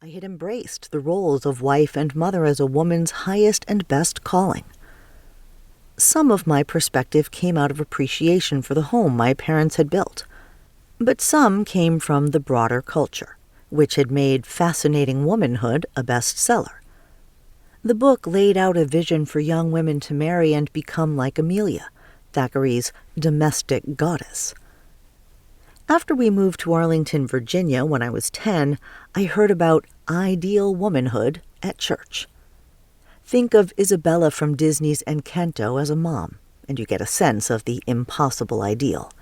I had embraced the roles of wife and mother as a woman's highest and best calling. Some of my perspective came out of appreciation for the home my parents had built, but some came from the broader culture, which had made Fascinating Womanhood a bestseller. The book laid out a vision for young women to marry and become like Amelia, Thackeray's domestic goddess. After we moved to Arlington, Virginia when I was 10, I heard about ideal womanhood at church. Think of Isabella from Disney's Encanto as a mom, and you get a sense of the impossible ideal.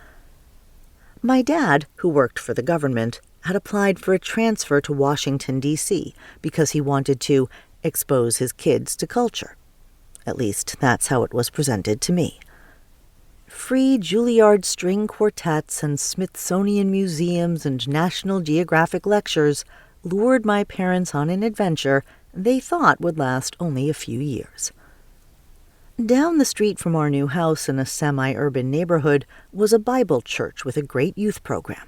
My dad, who worked for the government, had applied for a transfer to Washington, D.C. because he wanted to expose his kids to culture. At least, that's how it was presented to me. Free Juilliard string quartets and Smithsonian museums and National Geographic lectures lured my parents on an adventure they thought would last only a few years. Down the street from our new house in a semi-urban neighborhood was a Bible church with a great youth program.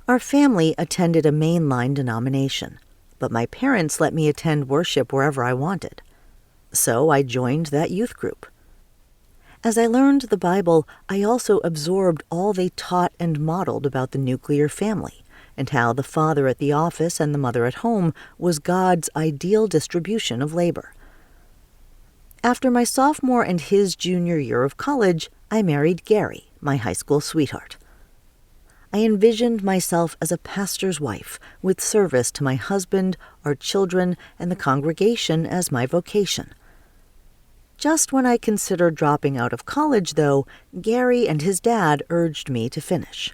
Our family attended a mainline denomination, but my parents let me attend worship wherever I wanted. So I joined that youth group. As I learned the Bible, I also absorbed all they taught and modeled about the nuclear family, and how the father at the office and the mother at home was God's ideal distribution of labor. After my sophomore and his junior year of college, I married Gary, my high school sweetheart. I envisioned myself as a pastor's wife, with service to my husband, our children, and the congregation as my vocation. Just when I considered dropping out of college, though, Gary and his dad urged me to finish.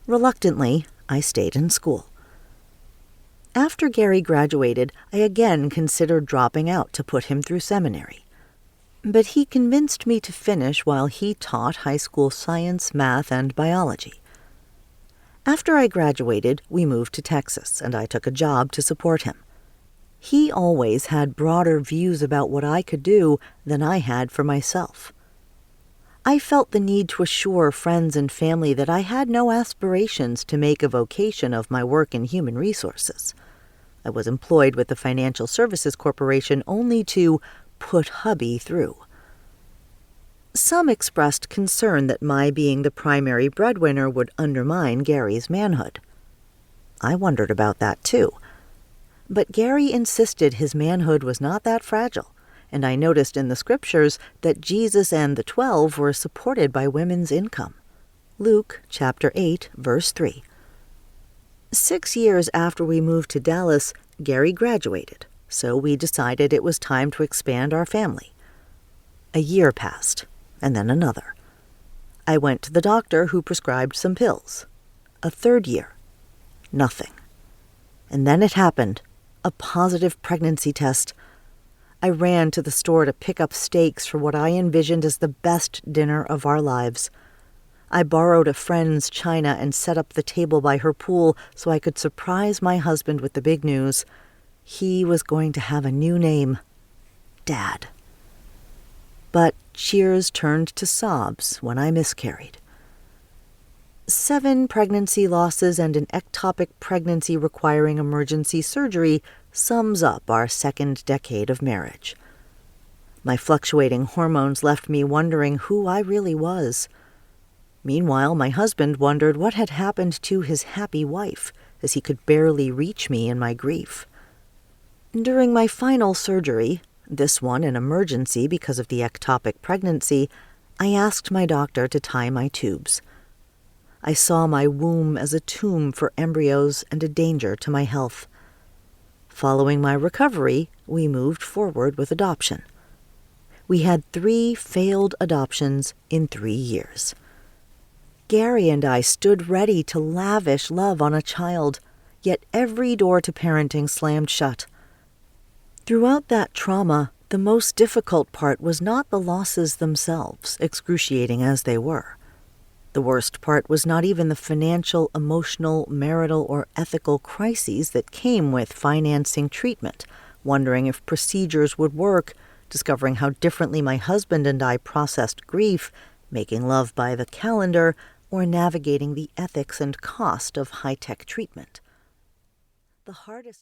Reluctantly, I stayed in school. After Gary graduated, I again considered dropping out to put him through seminary. But he convinced me to finish while he taught high school science, math, and biology. After I graduated, we moved to Texas, and I took a job to support him. He always had broader views about what I could do than I had for myself. I felt the need to assure friends and family that I had no aspirations to make a vocation of my work in human resources. I was employed with the Financial Services Corporation only to put hubby through. Some expressed concern that my being the primary breadwinner would undermine Gary's manhood. I wondered about that too. But Gary insisted his manhood was not that fragile, and I noticed in the scriptures that Jesus and the 12 were supported by women's income. Luke chapter 8, verse 3. 6 years after we moved to Dallas, Gary graduated, so we decided it was time to expand our family. A year passed, and then another. I went to the doctor who prescribed some pills. A third year. Nothing. And then it happened. A positive pregnancy test. I ran to the store to pick up steaks for what I envisioned as the best dinner of our lives. I borrowed a friend's china and set up the table by her pool so I could surprise my husband with the big news. He was going to have a new name. Dad. But cheers turned to sobs when I miscarried. 7 pregnancy losses and an ectopic pregnancy requiring emergency surgery sums up our second decade of marriage. My fluctuating hormones left me wondering who I really was. Meanwhile, my husband wondered what had happened to his happy wife, as he could barely reach me in my grief. During my final surgery, this one an emergency because of the ectopic pregnancy, I asked my doctor to tie my tubes. I saw my womb as a tomb for embryos and a danger to my health. Following my recovery, we moved forward with adoption. We had 3 failed adoptions in 3 years. Gary and I stood ready to lavish love on a child, yet every door to parenting slammed shut. Throughout that trauma, the most difficult part was not the losses themselves, excruciating as they were. The worst part was not even the financial, emotional, marital, or ethical crises that came with financing treatment, wondering if procedures would work, discovering how differently my husband and I processed grief, making love by the calendar, or navigating the ethics and cost of high-tech treatment. The hardest